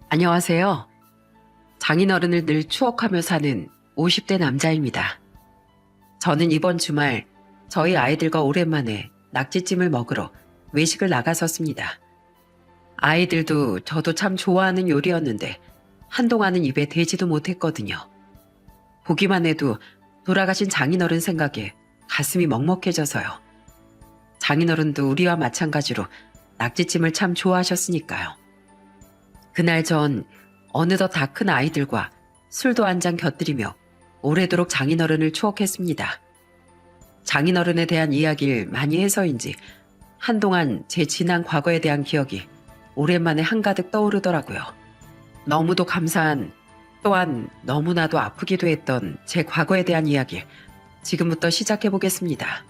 안녕하세요. 장인어른을 늘 추억하며 사는 50대 남자입니다. 저는 이번 주말 저희 아이들과 오랜만에 낙지찜을 먹으러 외식을 나갔었습니다. 아이들도 저도 참 좋아하는 요리였는데 한동안은 입에 대지도 못했거든요. 보기만 해도 돌아가신 장인어른 생각에 가슴이 먹먹해져서요. 장인어른도 우리와 마찬가지로 낙지찜을 참 좋아하셨으니까요. 그날 전 어느덧 다 큰 아이들과 술도 한 잔 곁들이며 오래도록 장인어른을 추억했습니다. 장인어른에 대한 이야기를 많이 해서인지 한동안 제 지난 과거에 대한 기억이 오랜만에 한가득 떠오르더라고요. 너무도 감사한, 또한 너무나도 아프기도 했던 제 과거에 대한 이야기 지금부터 시작해 보겠습니다.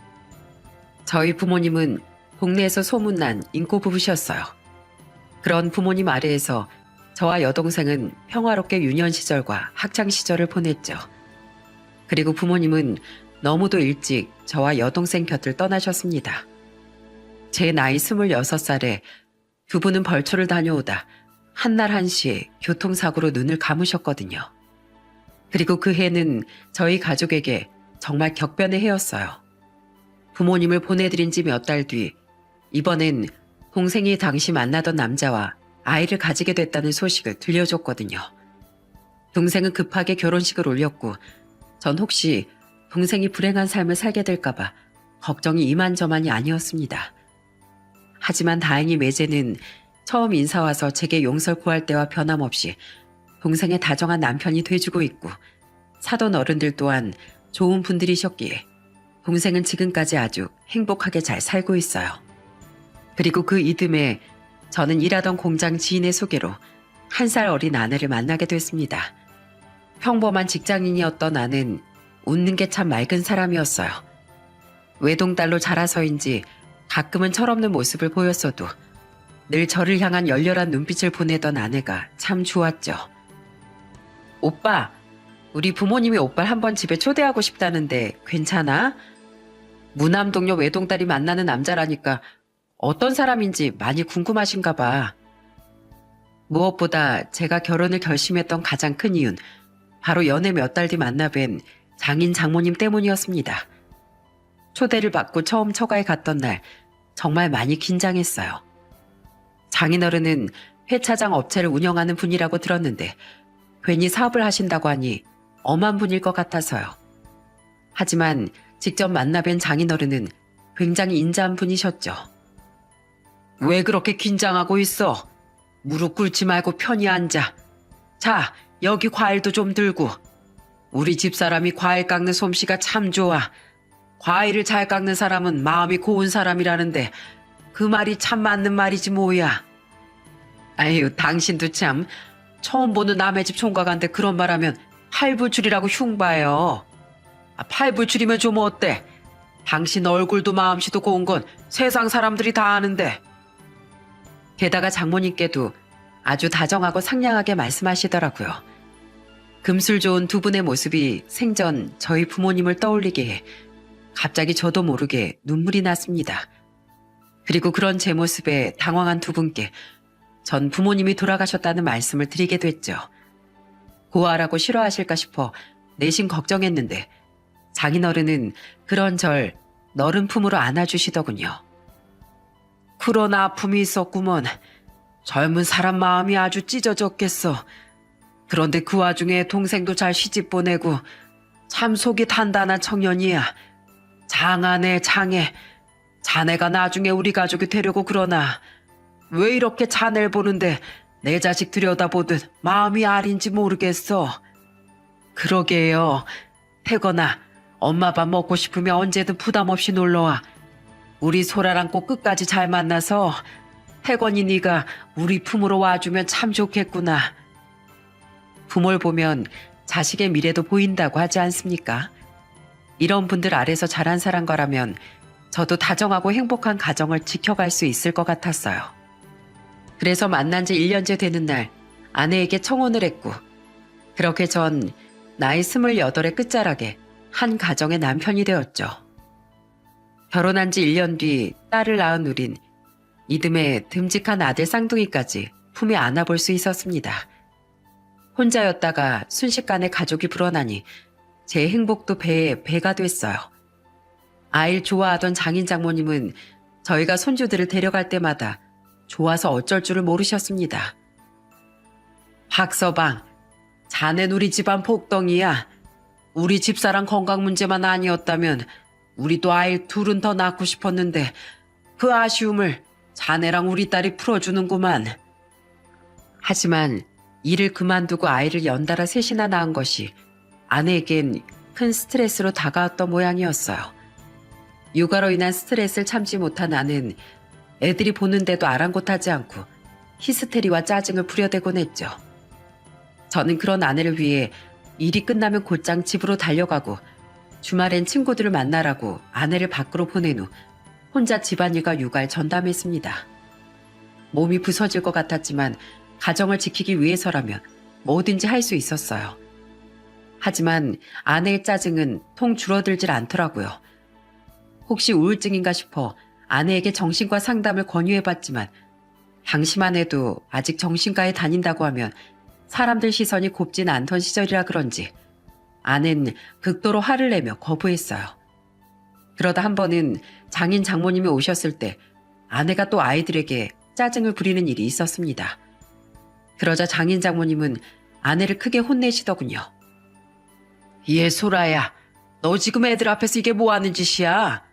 저희 부모님은 동네에서 소문난 인고 부부셨어요. 그런 부모님 아래에서 저와 여동생은 평화롭게 유년 시절과 학창 시절을 보냈죠. 그리고 부모님은 너무도 일찍 저와 여동생 곁을 떠나셨습니다. 제 나이 26살에 두 분은 벌초를 다녀오다 한날 한시에 교통사고로 눈을 감으셨거든요. 그리고 그 해는 저희 가족에게 정말 격변의 해였어요. 부모님을 보내드린 지 몇 달 뒤 이번엔 동생이 당시 만나던 남자와 아이를 가지게 됐다는 소식을 들려줬거든요. 동생은 급하게 결혼식을 올렸고 전 혹시 동생이 불행한 삶을 살게 될까봐 걱정이 이만저만이 아니었습니다. 하지만 다행히 매제는 처음 인사와서 제게 용서를 구할 때와 변함없이 동생의 다정한 남편이 돼주고 있고 사돈 어른들 또한 좋은 분들이셨기에 동생은 지금까지 아주 행복하게 잘 살고 있어요. 그리고 그 이듬해 저는 일하던 공장 지인의 소개로 1살 어린 아내를 만나게 됐습니다. 평범한 직장인이었던 나는 웃는 게 참 맑은 사람이었어요. 외동딸로 자라서인지 가끔은 철없는 모습을 보였어도 늘 저를 향한 열렬한 눈빛을 보내던 아내가 참 좋았죠. 오빠, 우리 부모님이 오빠를 한번 집에 초대하고 싶다는데 괜찮아? 무남 동료 외동딸이 만나는 남자라니까 어떤 사람인지 많이 궁금하신가 봐. 무엇보다 제가 결혼을 결심했던 가장 큰 이유는 바로 연애 몇 달 뒤 만나 뵌 장인 장모님 때문이었습니다. 초대를 받고 처음 처가에 갔던 날 정말 많이 긴장했어요. 장인어른은 회차장 업체를 운영하는 분이라고 들었는데 괜히 사업을 하신다고 하니 엄한 분일 것 같아서요. 하지만 직접 만나 뵌 장인어른은 굉장히 인자한 분이셨죠. 왜 그렇게 긴장하고 있어? 무릎 꿇지 말고 편히 앉아. 자, 여기 과일도 좀 들고. 우리 집사람이 과일 깎는 솜씨가 참 좋아. 과일을 잘 깎는 사람은 마음이 고운 사람이라는데 그 말이 참 맞는 말이지 뭐야. 아유, 당신도 참 처음 보는 남의 집 총각한테 그런 말하면 팔불출이라고 흉봐요. 팔불출이면 좀 어때? 당신 얼굴도 마음씨도 고운 건 세상 사람들이 다 아는데. 게다가 장모님께도 아주 다정하고 상냥하게 말씀하시더라고요. 금술 좋은 두 분의 모습이 생전 저희 부모님을 떠올리게 해 갑자기 저도 모르게 눈물이 났습니다. 그리고 그런 제 모습에 당황한 두 분께 전 부모님이 돌아가셨다는 말씀을 드리게 됐죠. 고아라고 싫어하실까 싶어 내심 걱정했는데 장인어른은 그런 절 너른 품으로 안아주시더군요. 그런 아픔이 있었구먼. 젊은 사람 마음이 아주 찢어졌겠어. 그런데 그 와중에 동생도 잘 시집 보내고 참 속이 단단한 청년이야. 장하네 장해. 자네가 나중에 우리 가족이 되려고 그러나 왜 이렇게 자네를 보는데 내 자식 들여다보듯 마음이 아린지 모르겠어. 그러게요. 태건아, 엄마 밥 먹고 싶으면 언제든 부담 없이 놀러와. 우리 소라랑 꼭 끝까지 잘 만나서 태건이 네가 우리 품으로 와주면 참 좋겠구나. 부모를 보면 자식의 미래도 보인다고 하지 않습니까? 이런 분들 아래서 자란 사람과라면 저도 다정하고 행복한 가정을 지켜갈 수 있을 것 같았어요. 그래서 만난 지 1년째 되는 날 아내에게 청혼을 했고 그렇게 전 나이 28의 끝자락에 한 가정의 남편이 되었죠. 결혼한 지 1년 뒤 딸을 낳은 우린 이듬해 듬직한 아들 쌍둥이까지 품에 안아볼 수 있었습니다. 혼자였다가 순식간에 가족이 불어나니 제 행복도 배에 배가 됐어요. 아이를 좋아하던 장인 장모님은 저희가 손주들을 데려갈 때마다 좋아서 어쩔 줄을 모르셨습니다. 박서방, 자넨 우리 집안 복덩이야. 우리 집사람 건강 문제만 아니었다면 우리도 아이 둘은 더 낳고 싶었는데 그 아쉬움을 자네랑 우리 딸이 풀어주는구만. 하지만 일을 그만두고 아이를 연달아 셋이나 낳은 것이 아내에겐 큰 스트레스로 다가왔던 모양이었어요. 육아로 인한 스트레스를 참지 못한 나는 애들이 보는데도 아랑곳하지 않고 히스테리와 짜증을 부려대곤 했죠. 저는 그런 아내를 위해 일이 끝나면 곧장 집으로 달려가고 주말엔 친구들을 만나라고 아내를 밖으로 보낸 후 혼자 집안일과 육아를 전담했습니다. 몸이 부서질 것 같았지만 가정을 지키기 위해서라면 뭐든지 할 수 있었어요. 하지만 아내의 짜증은 통 줄어들질 않더라고요. 혹시 우울증인가 싶어 아내에게 정신과 상담을 권유해봤지만 당시만 해도 아직 정신과에 다닌다고 하면 사람들 시선이 곱진 않던 시절이라 그런지 아내는 극도로 화를 내며 거부했어요. 그러다 한 번은 장인 장모님이 오셨을 때 아내가 또 아이들에게 짜증을 부리는 일이 있었습니다. 그러자 장인 장모님은 아내를 크게 혼내시더군요. 얘 소라야, 너 지금 애들 앞에서 이게 뭐 하는 짓이야?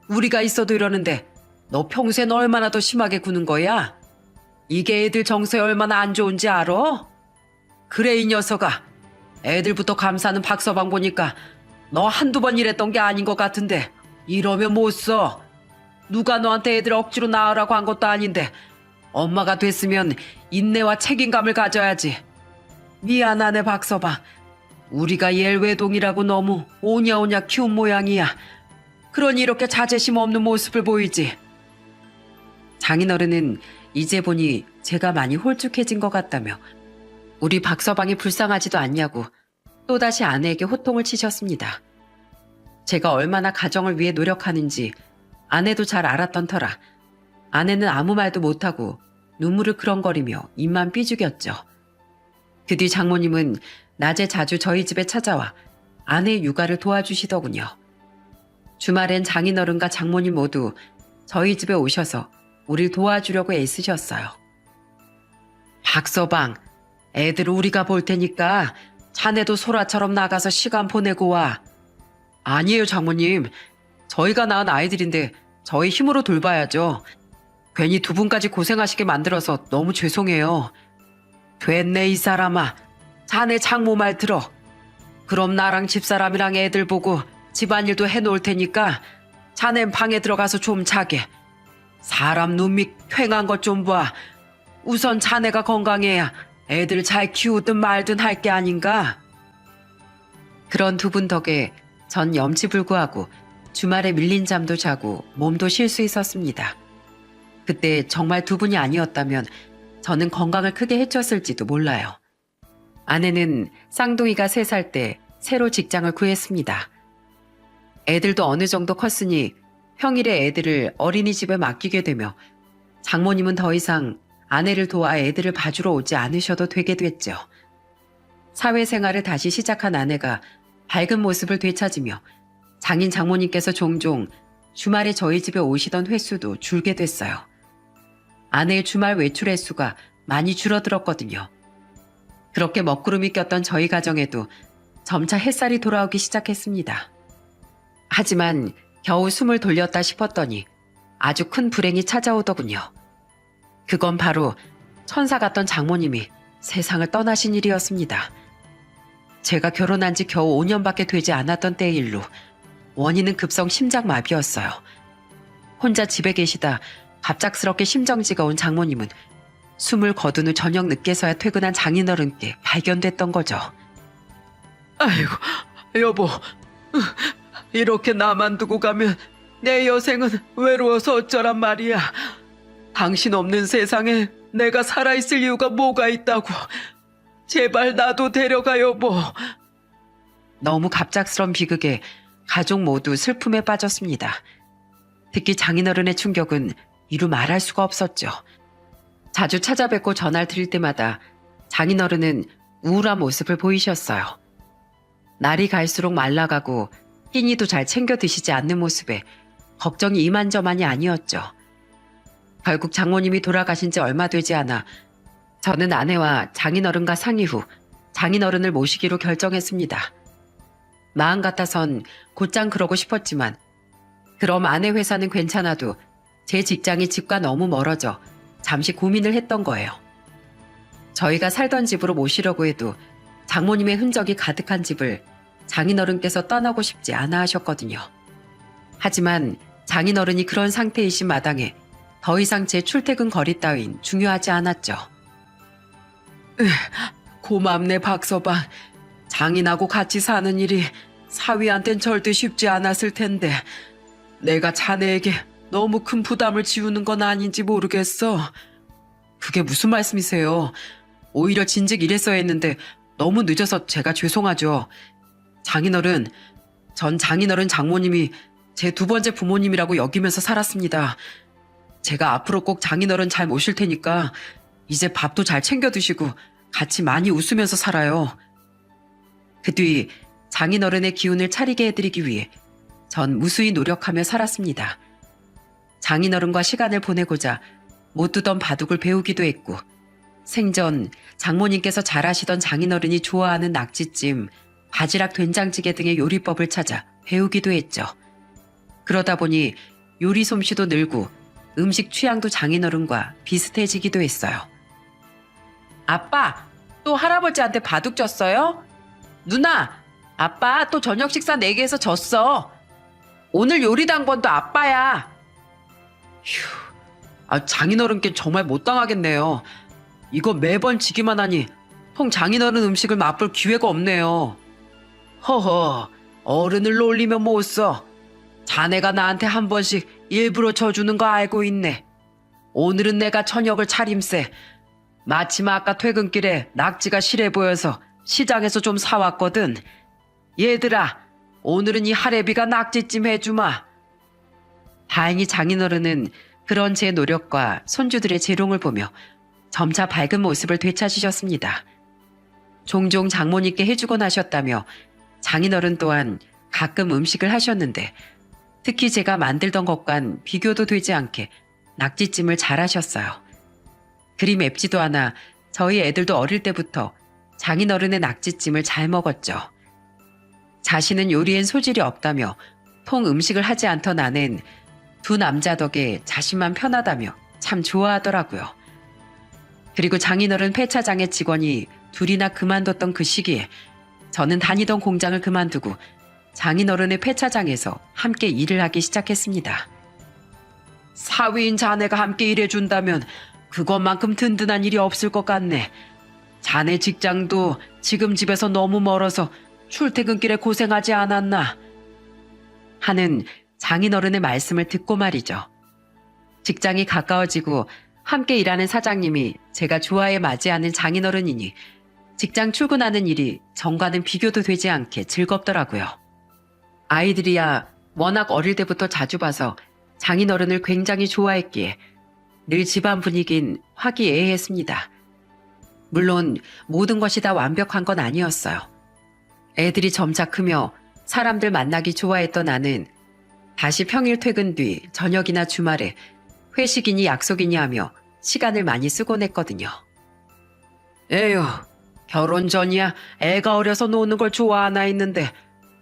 우리가 있어도 이러는데 너 평소엔 얼마나 더 심하게 구는 거야? 이게 애들 정서에 얼마나 안 좋은지 알아? 그래 이 녀석아, 애들부터 감싸는 박서방 보니까 너 한두 번 이랬던 게 아닌 것 같은데 이러면 못 써. 누가 너한테 애들 억지로 낳으라고 한 것도 아닌데 엄마가 됐으면 인내와 책임감을 가져야지. 미안하네 박서방. 우리가 얘를 외동이라고 너무 오냐오냐 키운 모양이야. 그러니 이렇게 자제심 없는 모습을 보이지. 장인어른은 이제 보니 제가 많이 홀쭉해진 것 같다며 우리 박서방이 불쌍하지도 않냐고 또다시 아내에게 호통을 치셨습니다. 제가 얼마나 가정을 위해 노력하는지 아내도 잘 알았던 터라 아내는 아무 말도 못하고 눈물을 그렁거리며 입만 삐죽였죠. 그 뒤 장모님은 낮에 자주 저희 집에 찾아와 아내의 육아를 도와주시더군요. 주말엔 장인어른과 장모님 모두 저희 집에 오셔서 우릴 도와주려고 애쓰셨어요. 박서방, 애들을 우리가 볼 테니까 자네도 소라처럼 나가서 시간 보내고 와. 아니에요 장모님. 저희가 낳은 아이들인데 저희 힘으로 돌봐야죠. 괜히 두 분까지 고생하시게 만들어서 너무 죄송해요. 됐네 이 사람아. 자네 장모 말 들어. 그럼 나랑 집사람이랑 애들 보고 집안일도 해놓을 테니까 자넨 방에 들어가서 좀 자게. 사람 눈밑 휑한 것 좀 봐. 우선 자네가 건강해야 애들 잘 키우든 말든 할 게 아닌가. 그런 두 분 덕에 전 염치불구하고 주말에 밀린 잠도 자고 몸도 쉴 수 있었습니다. 그때 정말 두 분이 아니었다면 저는 건강을 크게 해쳤을지도 몰라요. 아내는 쌍둥이가 3살 때 새로 직장을 구했습니다. 애들도 어느 정도 컸으니 평일에 애들을 어린이집에 맡기게 되며 장모님은 더 이상 아내를 도와 애들을 봐주러 오지 않으셔도 되게 됐죠. 사회생활을 다시 시작한 아내가 밝은 모습을 되찾으며 장인 장모님께서 종종 주말에 저희 집에 오시던 횟수도 줄게 됐어요. 아내의 주말 외출 횟수가 많이 줄어들었거든요. 그렇게 먹구름이 꼈던 저희 가정에도 점차 햇살이 돌아오기 시작했습니다. 하지만 겨우 숨을 돌렸다 싶었더니 아주 큰 불행이 찾아오더군요. 그건 바로 천사 같던 장모님이 세상을 떠나신 일이었습니다. 제가 결혼한 지 겨우 5년밖에 되지 않았던 때의 일로 원인은 급성 심장마비였어요. 혼자 집에 계시다 갑작스럽게 심정지가 온 장모님은 숨을 거둔 후 저녁 늦게서야 퇴근한 장인어른께 발견됐던 거죠. 아이고, 여보. 이렇게 나만 두고 가면 내 여생은 외로워서 어쩌란 말이야. 당신 없는 세상에 내가 살아있을 이유가 뭐가 있다고. 제발 나도 데려가 여보. 너무 갑작스런 비극에 가족 모두 슬픔에 빠졌습니다. 특히 장인어른의 충격은 이루 말할 수가 없었죠. 자주 찾아뵙고 전화를 드릴 때마다 장인어른은 우울한 모습을 보이셨어요. 날이 갈수록 말라가고 끼니도 잘 챙겨 드시지 않는 모습에 걱정이 이만저만이 아니었죠. 결국 장모님이 돌아가신 지 얼마 되지 않아 저는 아내와 장인어른과 상의 후 장인어른을 모시기로 결정했습니다. 마음 같아선 곧장 그러고 싶었지만 그럼 아내 회사는 괜찮아도 제 직장이 집과 너무 멀어져 잠시 고민을 했던 거예요. 저희가 살던 집으로 모시려고 해도 장모님의 흔적이 가득한 집을 장인어른께서 떠나고 싶지 않아 하셨거든요. 하지만 장인어른이 그런 상태이신 마당에 더 이상 제 출퇴근 거리 따윈 중요하지 않았죠. 고맙네 박서방. 장인하고 같이 사는 일이 사위한텐 절대 쉽지 않았을 텐데 내가 자네에게 너무 큰 부담을 지우는 건 아닌지 모르겠어. 그게 무슨 말씀이세요? 오히려 진즉 이랬어야 했는데 너무 늦어서 제가 죄송하죠. 장인어른, 전 장인어른 장모님이 제 두 번째 부모님이라고 여기면서 살았습니다. 제가 앞으로 꼭 장인어른 잘 모실 테니까 이제 밥도 잘 챙겨 드시고 같이 많이 웃으면서 살아요. 그 뒤 장인어른의 기운을 차리게 해드리기 위해 전 무수히 노력하며 살았습니다. 장인어른과 시간을 보내고자 못 두던 바둑을 배우기도 했고 생전 장모님께서 잘하시던 장인어른이 좋아하는 낙지찜, 바지락 된장찌개 등의 요리법을 찾아 배우기도 했죠. 그러다 보니 요리 솜씨도 늘고 음식 취향도 장인어른과 비슷해지기도 했어요. 아빠, 또 할아버지한테 바둑 졌어요? 누나, 아빠 또 저녁 식사 내기해서 졌어. 오늘 요리 당번도 아빠야. 휴, 장인어른께 정말 못 당하겠네요. 이거 매번 지기만 하니 통 장인어른 음식을 맛볼 기회가 없네요. 허허, 어른을 놀리면 못 써. 자네가 나한테 한 번씩 일부러 져주는 거 알고 있네. 오늘은 내가 저녁을 차림세. 마침 아까 퇴근길에 낙지가 실해 보여서 시장에서 좀 사왔거든. 얘들아, 오늘은 이 할애비가 낙지찜 해주마. 다행히 장인어른은 그런 제 노력과 손주들의 재롱을 보며 점차 밝은 모습을 되찾으셨습니다. 종종 장모님께 해주곤 하셨다며 장인어른 또한 가끔 음식을 하셨는데 특히 제가 만들던 것과는 비교도 되지 않게 낙지찜을 잘하셨어요. 그리 맵지도 않아 저희 애들도 어릴 때부터 장인어른의 낙지찜을 잘 먹었죠. 자신은 요리엔 소질이 없다며 통 음식을 하지 않던 아내는 두 남자 덕에 자신만 편하다며 참 좋아하더라고요. 그리고 장인어른 폐차장의 직원이 둘이나 그만뒀던 그 시기에 저는 다니던 공장을 그만두고 장인어른의 폐차장에서 함께 일을 하기 시작했습니다. 사위인 자네가 함께 일해준다면 그것만큼 든든한 일이 없을 것 같네. 자네 직장도 지금 집에서 너무 멀어서 출퇴근길에 고생하지 않았나? 하는 장인어른의 말씀을 듣고 말이죠. 직장이 가까워지고 함께 일하는 사장님이 제가 좋아해 맞이하는 장인어른이니 직장 출근하는 일이 전과는 비교도 되지 않게 즐겁더라고요. 아이들이야 워낙 어릴 때부터 자주 봐서 장인어른을 굉장히 좋아했기에 늘 집안 분위긴 화기애애했습니다. 물론 모든 것이 다 완벽한 건 아니었어요. 애들이 점차 크며 사람들 만나기 좋아했던 나는 다시 평일 퇴근 뒤 저녁이나 주말에 회식이니 약속이니 하며 시간을 많이 쓰곤 했거든요. 에휴, 결혼 전이야 애가 어려서 노는 걸 좋아하나 했는데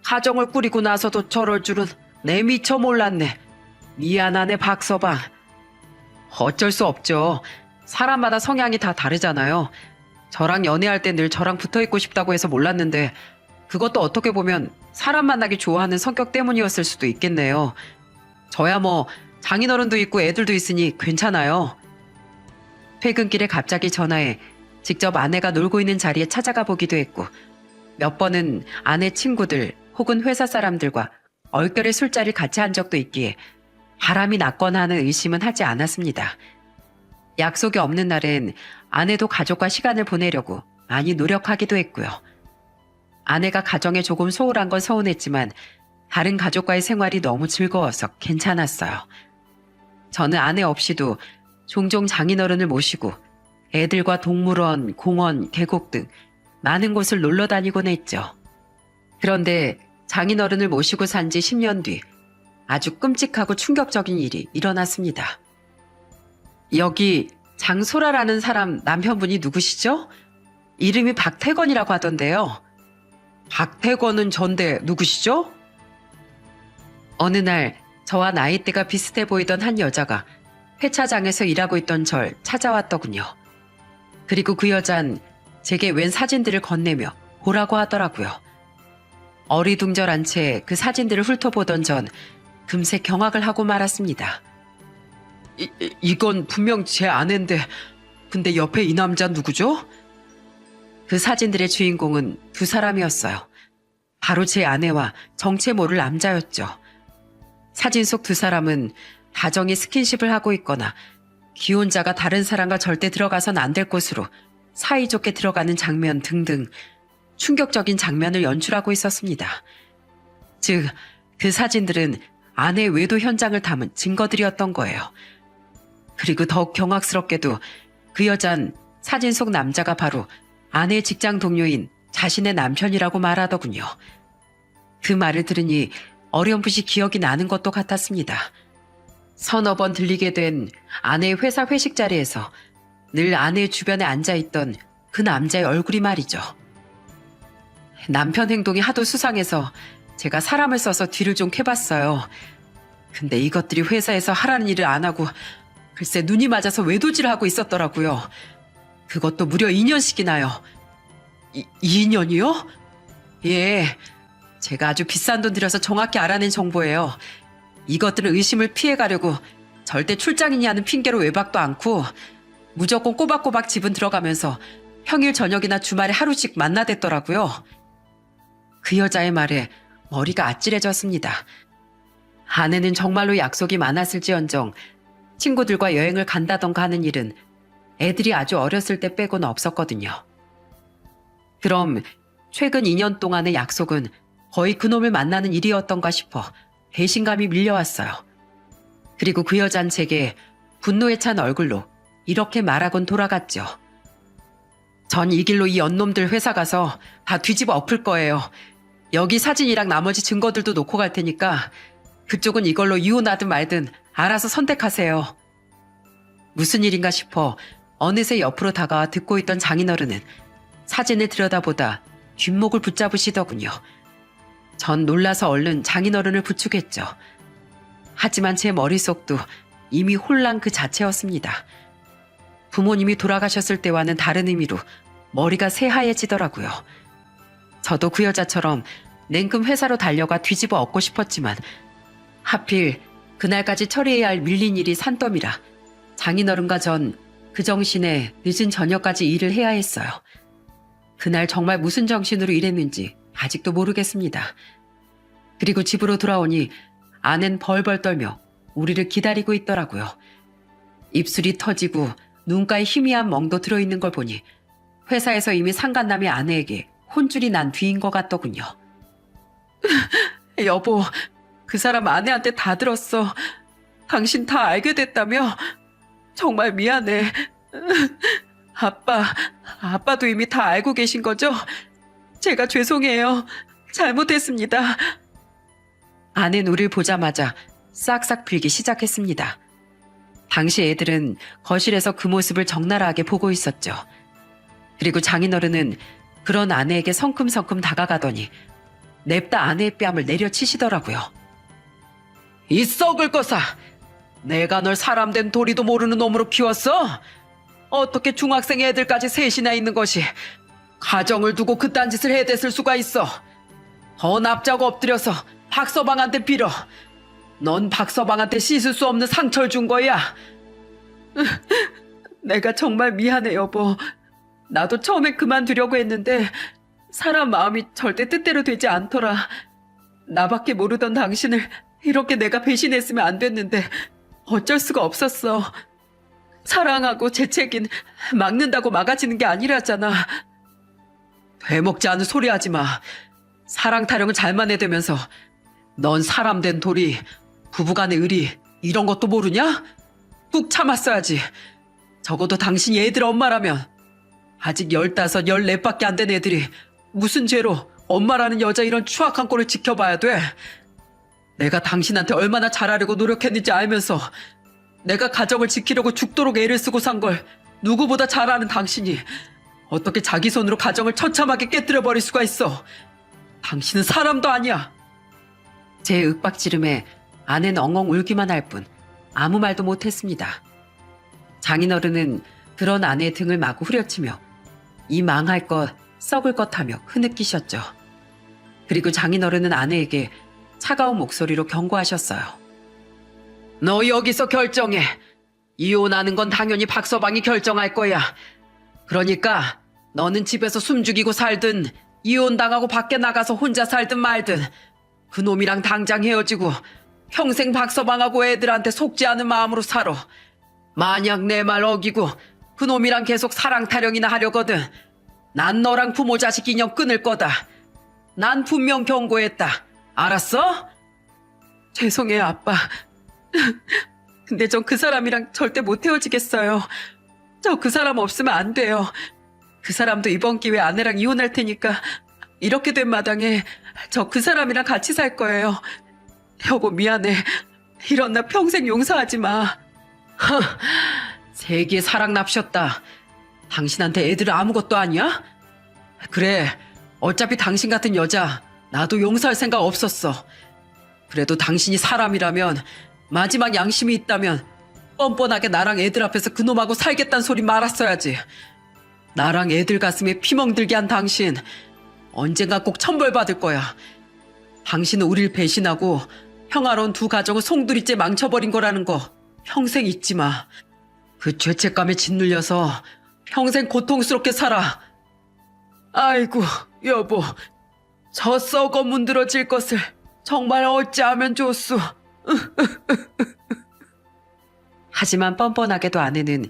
가정을 꾸리고 나서도 저럴 줄은 내 미처 몰랐네. 미안하네 박서방. 어쩔 수 없죠. 사람마다 성향이 다 다르잖아요. 저랑 연애할 때 늘 저랑 붙어있고 싶다고 해서 몰랐는데 그것도 어떻게 보면 사람 만나기 좋아하는 성격 때문이었을 수도 있겠네요. 저야 뭐 장인어른도 있고 애들도 있으니 괜찮아요. 퇴근길에 갑자기 전화해 직접 아내가 놀고 있는 자리에 찾아가 보기도 했고 몇 번은 아내 친구들 혹은 회사 사람들과 얼결에 술자리를 같이 한 적도 있기에 바람이 났거나 하는 의심은 하지 않았습니다. 약속이 없는 날엔 아내도 가족과 시간을 보내려고 많이 노력하기도 했고요. 아내가 가정에 조금 소홀한 건 서운했지만 다른 가족과의 생활이 너무 즐거워서 괜찮았어요. 저는 아내 없이도 종종 장인어른을 모시고 애들과 동물원, 공원, 계곡 등 많은 곳을 놀러 다니곤 했죠. 그런데 장인어른을 모시고 산 지 10년 뒤 아주 끔찍하고 충격적인 일이 일어났습니다. 여기 장소라라는 사람 남편분이 누구시죠? 이름이 박태건이라고 하던데요. 박태건은 전데 누구시죠? 어느 날 저와 나이대가 비슷해 보이던 한 여자가 회차장에서 일하고 있던 절 찾아왔더군요. 그리고 그 여잔 제게 웬 사진들을 건네며 보라고 하더라고요. 어리둥절한 채 그 사진들을 훑어보던 전 금세 경악을 하고 말았습니다. 이건 분명 제 아내인데 근데 옆에 이 남자 누구죠? 그 사진들의 주인공은 두 사람이었어요. 바로 제 아내와 정체 모를 남자였죠. 사진 속 두 사람은 다정히 스킨십을 하고 있거나 기혼자가 다른 사람과 절대 들어가선 안 될 곳으로 사이좋게 들어가는 장면 등등 충격적인 장면을 연출하고 있었습니다. 즉, 그 사진들은 아내의 외도 현장을 담은 증거들이었던 거예요. 그리고 더욱 경악스럽게도 그 여잔 사진 속 남자가 바로 아내의 직장 동료인 자신의 남편이라고 말하더군요. 그 말을 들으니 어렴풋이 기억이 나는 것도 같았습니다. 서너 번 들리게 된 아내의 회사 회식 자리에서 늘 아내의 주변에 앉아있던 그 남자의 얼굴이 말이죠. 남편 행동이 하도 수상해서 제가 사람을 써서 뒤를 좀 캐봤어요. 근데 이것들이 회사에서 하라는 일을 안 하고 글쎄 눈이 맞아서 외도질을 하고 있었더라고요. 그것도 무려 2년씩이나요. 2년이요? 예, 제가 아주 비싼 돈 들여서 정확히 알아낸 정보예요. 이것들은 의심을 피해가려고 절대 출장이니 하는 핑계로 외박도 않고 무조건 꼬박꼬박 집은 들어가면서 평일 저녁이나 주말에 하루씩 만나댔더라고요. 그 여자의 말에 머리가 아찔해졌습니다. 아내는 정말로 약속이 많았을지언정 친구들과 여행을 간다던가 하는 일은 애들이 아주 어렸을 때 빼고는 없었거든요. 그럼 최근 2년 동안의 약속은 거의 그놈을 만나는 일이었던가 싶어 배신감이 밀려왔어요. 그리고 그 여잔 제게 분노에 찬 얼굴로 이렇게 말하곤 돌아갔죠. 전 이 길로 이 연놈들 회사 가서 다 뒤집어 엎을 거예요. 여기 사진이랑 나머지 증거들도 놓고 갈 테니까 그쪽은 이걸로 이혼하든 말든 알아서 선택하세요. 무슨 일인가 싶어 어느새 옆으로 다가와 듣고 있던 장인어른은 사진을 들여다보다 뒷목을 붙잡으시더군요. 전 놀라서 얼른 장인어른을 부축했죠. 하지만 제 머릿속도 이미 혼란 그 자체였습니다. 부모님이 돌아가셨을 때와는 다른 의미로 머리가 새하얘지더라고요. 저도 그 여자처럼 냉큼 회사로 달려가 뒤집어 엎고 싶었지만 하필 그날까지 처리해야 할 밀린 일이 산더미라 장인어른과 전 그 정신에 늦은 저녁까지 일을 해야 했어요. 그날 정말 무슨 정신으로 일했는지 아직도 모르겠습니다. 그리고 집으로 돌아오니 아낸 벌벌 떨며 우리를 기다리고 있더라고요. 입술이 터지고 눈가에 희미한 멍도 들어있는 걸 보니 회사에서 이미 상간남의 아내에게 혼쭐이 난 뒤인 것 같더군요. 여보, 그 사람 아내한테 다 들었어. 당신 다 알게 됐다며? 정말 미안해. 아빠도 이미 다 알고 계신 거죠? 제가 죄송해요. 잘못했습니다. 아내는 우리를 보자마자 싹싹 빌기 시작했습니다. 당시 애들은 거실에서 그 모습을 적나라하게 보고 있었죠. 그리고 장인어른은 그런 아내에게 성큼성큼 다가가더니 냅다 아내의 뺨을 내려치시더라고요. 이 썩을 거사! 내가 널 사람된 도리도 모르는 놈으로 키웠어? 어떻게 중학생 애들까지 셋이나 있는 것이 가정을 두고 그딴 짓을 해댔을 수가 있어. 더 납작 엎드려서 박서방한테 빌어. 넌 박서방한테 씻을 수 없는 상처를 준 거야. 내가 정말 미안해 여보. 나도 처음에 그만두려고 했는데 사람 마음이 절대 뜻대로 되지 않더라. 나밖에 모르던 당신을 이렇게 내가 배신했으면 안 됐는데 어쩔 수가 없었어. 사랑하고 재채긴 막는다고 막아지는 게 아니라잖아. 되먹지 않은 소리 하지 마. 사랑 타령을 잘만 해대면서 넌 사람 된 도리, 부부간의 의리 이런 것도 모르냐? 꾹 참았어야지. 적어도 당신이 애들 엄마라면 아직 15, 14밖에 안 된 애들이 무슨 죄로 엄마라는 여자 이런 추악한 꼴을 지켜봐야 돼? 내가 당신한테 얼마나 잘하려고 노력했는지 알면서 내가 가정을 지키려고 죽도록 애를 쓰고 산 걸 누구보다 잘 아는 당신이 어떻게 자기 손으로 가정을 처참하게 깨뜨려버릴 수가 있어? 당신은 사람도 아니야. 제 윽박지름에 아내는 엉엉 울기만 할 뿐 아무 말도 못했습니다. 장인어른은 그런 아내의 등을 마구 후려치며 이 망할 것, 썩을 것 하며 흐느끼셨죠. 그리고 장인어른은 아내에게 차가운 목소리로 경고하셨어요. 너 여기서 결정해. 이혼하는 건 당연히 박서방이 결정할 거야. 그러니까 너는 집에서 숨죽이고 살든 이혼당하고 밖에 나가서 혼자 살든 말든 그놈이랑 당장 헤어지고 평생 박서방하고 애들한테 속지 않은 마음으로 살아. 만약 내 말 어기고 그놈이랑 계속 사랑 타령이나 하려거든 난 너랑 부모 자식 인연 끊을 거다. 난 분명 경고했다. 알았어? 죄송해요, 아빠. 근데 전 그 사람이랑 절대 못 헤어지겠어요. 저 그 사람 없으면 안 돼요. 그 사람도 이번 기회에 아내랑 이혼할 테니까 이렇게 된 마당에 저 그 사람이랑 같이 살 거예요. 여보 미안해. 이런 나 평생 용서하지 마. 세기의 사랑 납셨다. 당신한테 애들은 아무것도 아니야? 그래, 어차피 당신 같은 여자 나도 용서할 생각 없었어. 그래도 당신이 사람이라면 마지막 양심이 있다면 뻔뻔하게 나랑 애들 앞에서 그놈하고 살겠다는 소리 말았어야지. 나랑 애들 가슴에 피멍들게 한 당신 언젠가 꼭 천벌받을 거야. 당신은 우릴 배신하고 평화로운 두 가정을 송두리째 망쳐버린 거라는 거 평생 잊지 마. 그 죄책감에 짓눌려서 평생 고통스럽게 살아. 아이고 여보, 저 썩어 문드러질 것을 정말 어찌하면 좋소. 하지만 뻔뻔하게도 아내는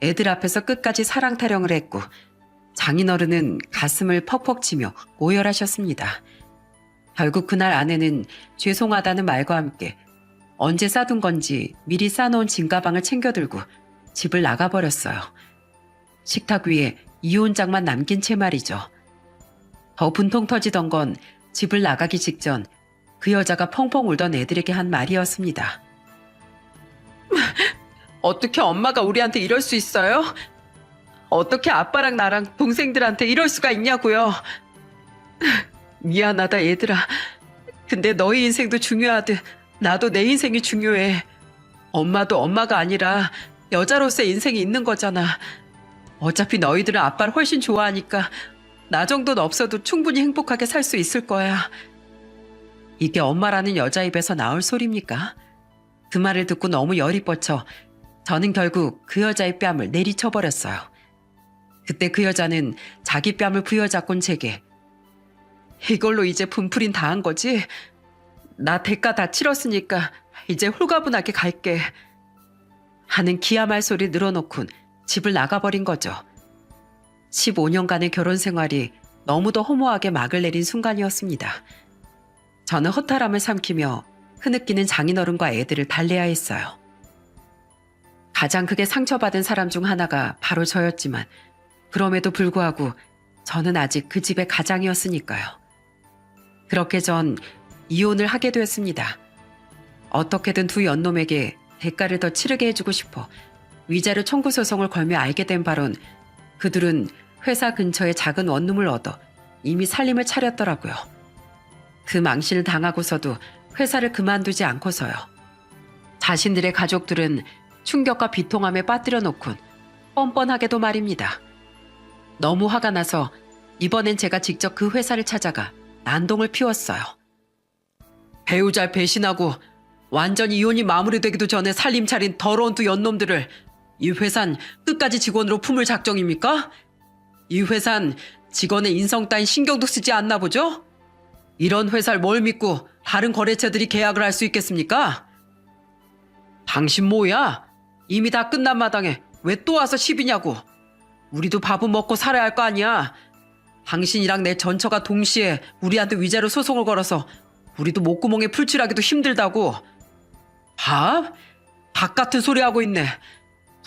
애들 앞에서 끝까지 사랑 타령을 했고 장인어른은 가슴을 퍽퍽 치며 오열하셨습니다. 결국 그날 아내는 죄송하다는 말과 함께 언제 싸둔 건지 미리 싸놓은 짐가방을 챙겨들고 집을 나가버렸어요. 식탁 위에 이혼장만 남긴 채 말이죠. 더 분통 터지던 건 집을 나가기 직전 그 여자가 펑펑 울던 애들에게 한 말이었습니다. 어떻게 엄마가 우리한테 이럴 수 있어요? 어떻게 아빠랑 나랑 동생들한테 이럴 수가 있냐고요. 미안하다 얘들아. 근데 너희 인생도 중요하듯 나도 내 인생이 중요해. 엄마도 엄마가 아니라 여자로서의 인생이 있는 거잖아. 어차피 너희들은 아빠를 훨씬 좋아하니까 나 정도는 없어도 충분히 행복하게 살 수 있을 거야. 이게 엄마라는 여자 입에서 나올 소리입니까? 그 말을 듣고 너무 열이 뻗쳐 저는 결국 그 여자의 뺨을 내리쳐버렸어요. 그때 그 여자는 자기 뺨을 부여잡곤 제게 이걸로 이제 분풀인 다 한 거지? 나 대가 다 치렀으니까 이제 홀가분하게 갈게. 하는 기야말 소리 늘어놓곤 집을 나가버린 거죠. 15년간의 결혼 생활이 너무도 허무하게 막을 내린 순간이었습니다. 저는 허탈함을 삼키며 흐느끼는 장인어른과 애들을 달래야 했어요. 가장 크게 상처받은 사람 중 하나가 바로 저였지만 그럼에도 불구하고 저는 아직 그 집의 가장이었으니까요. 그렇게 전 이혼을 하게 되었습니다. 어떻게든 두 연놈에게 대가를 더 치르게 해주고 싶어 위자료 청구 소송을 걸며 알게 된 바론 그들은 회사 근처에 작은 원룸을 얻어 이미 살림을 차렸더라고요. 그 망신을 당하고서도 회사를 그만두지 않고서요. 자신들의 가족들은 충격과 비통함에 빠뜨려 놓곤 뻔뻔하게도 말입니다. 너무 화가 나서 이번엔 제가 직접 그 회사를 찾아가 난동을 피웠어요. 배우자를 배신하고 완전히 이혼이 마무리되기도 전에 살림 차린 더러운 두 연놈들을 이 회사는 끝까지 직원으로 품을 작정입니까? 이 회사는 직원의 인성 따윈 신경도 쓰지 않나 보죠? 이런 회사를 뭘 믿고 다른 거래처들이 계약을 할 수 있겠습니까? 당신 뭐야? 이미 다 끝난 마당에 왜 또 와서 시비냐고. 우리도 밥은 먹고 살아야 할 거 아니야. 당신이랑 내 전처가 동시에 우리한테 위자료 소송을 걸어서 우리도 목구멍에 풀칠하기도 힘들다고. 밥? 밥 같은 소리 하고 있네.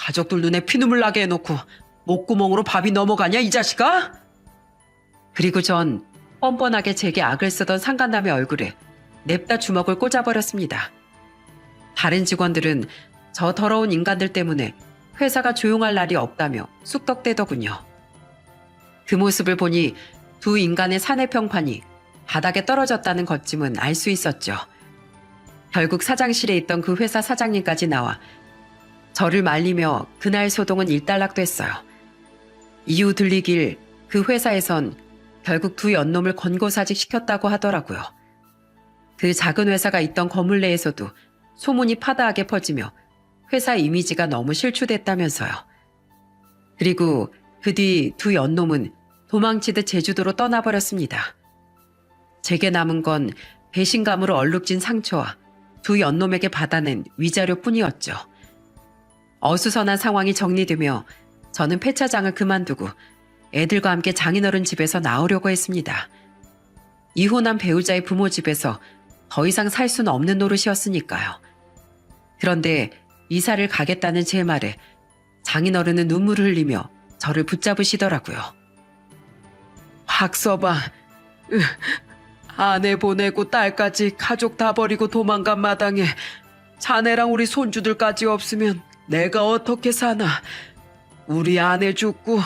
가족들 눈에 피눈물 나게 해놓고 목구멍으로 밥이 넘어가냐 이 자식아? 그리고 전 뻔뻔하게 제게 악을 쓰던 상간남의 얼굴에 냅다 주먹을 꽂아버렸습니다. 다른 직원들은 저 더러운 인간들 때문에 회사가 조용할 날이 없다며 쑥덕대더군요. 그 모습을 보니 두 인간의 사내 평판이 바닥에 떨어졌다는 것쯤은 알 수 있었죠. 결국 사장실에 있던 그 회사 사장님까지 나와 저를 말리며 그날 소동은 일단락됐어요. 이후 들리길 그 회사에선 결국 두 연놈을 권고사직 시켰다고 하더라고요. 그 작은 회사가 있던 건물 내에서도 소문이 파다하게 퍼지며 회사 이미지가 너무 실추됐다면서요. 그리고 그 뒤 두 연놈은 도망치듯 제주도로 떠나버렸습니다. 제게 남은 건 배신감으로 얼룩진 상처와 두 연놈에게 받아낸 위자료뿐이었죠. 어수선한 상황이 정리되며 저는 폐차장을 그만두고 애들과 함께 장인어른 집에서 나오려고 했습니다. 이혼한 배우자의 부모 집에서 더 이상 살 수는 없는 노릇이었으니까요. 그런데 이사를 가겠다는 제 말에 장인어른은 눈물을 흘리며 저를 붙잡으시더라고요. 박서방, 아내 보내고 딸까지 가족 다 버리고 도망간 마당에 자네랑 우리 손주들까지 없으면 내가 어떻게 사나. 우리 아내 죽고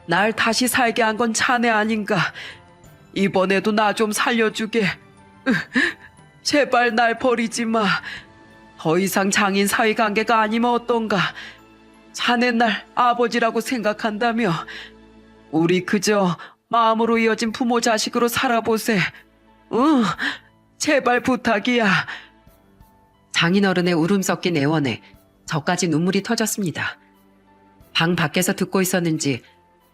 날 다시 살게 한 건 자네 아닌가. 이번에도 나 좀 살려주게. 제발 날 버리지 마. 더 이상 장인 사위관계가 아니면 어떤가. 자네 날 아버지라고 생각한다며 우리 그저 마음으로 이어진 부모 자식으로 살아보세. 응, 제발 부탁이야. 장인어른의 울음 섞인 애원에 저까지 눈물이 터졌습니다. 방 밖에서 듣고 있었는지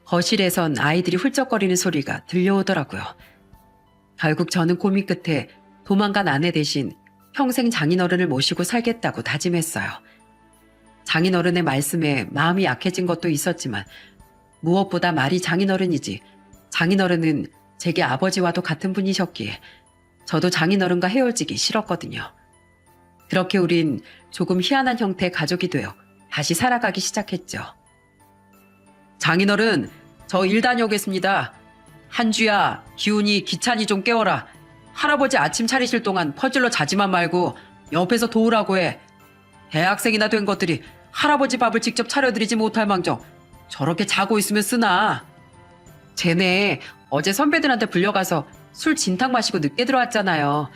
거실에선 아이들이 훌쩍거리는 소리가 들려오더라고요. 결국 저는 고민 끝에 도망간 아내 대신 평생 장인어른을 모시고 살겠다고 다짐했어요. 장인어른의 말씀에 마음이 약해진 것도 있었지만 무엇보다 말이 장인어른이지 장인어른은 제게 아버지와도 같은 분이셨기에 저도 장인어른과 헤어지기 싫었거든요. 그렇게 우린 조금 희한한 형태의 가족이 되어 다시 살아가기 시작했죠. 장인어른, 저 일 다녀오겠습니다. 한주야, 기훈이, 기찬이 좀 깨워라. 할아버지 아침 차리실 동안 퍼즐러 자지만 말고 옆에서 도우라고 해. 대학생이나 된 것들이 할아버지 밥을 직접 차려드리지 못할 망정 저렇게 자고 있으면 쓰나. 쟤네 어제 선배들한테 불려가서 술 진탕 마시고 늦게 들어왔잖아요.